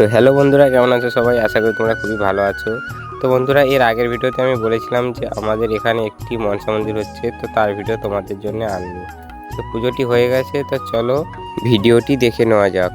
তো হ্যালো বন্ধুরা, কেমন আছো সবাই? আশা করি তোমরা খুবই ভালো আছো। তো বন্ধুরা, এর আগের ভিডিওতে আমি বলেছিলাম যে আমাদের এখানে একটি মনসা মন্দির হচ্ছে, তো তার ভিডিও তোমাদের জন্য আনবো। তো পুজোটি হয়ে গেছে, তো চলো ভিডিওটি দেখে নেওয়া যাক।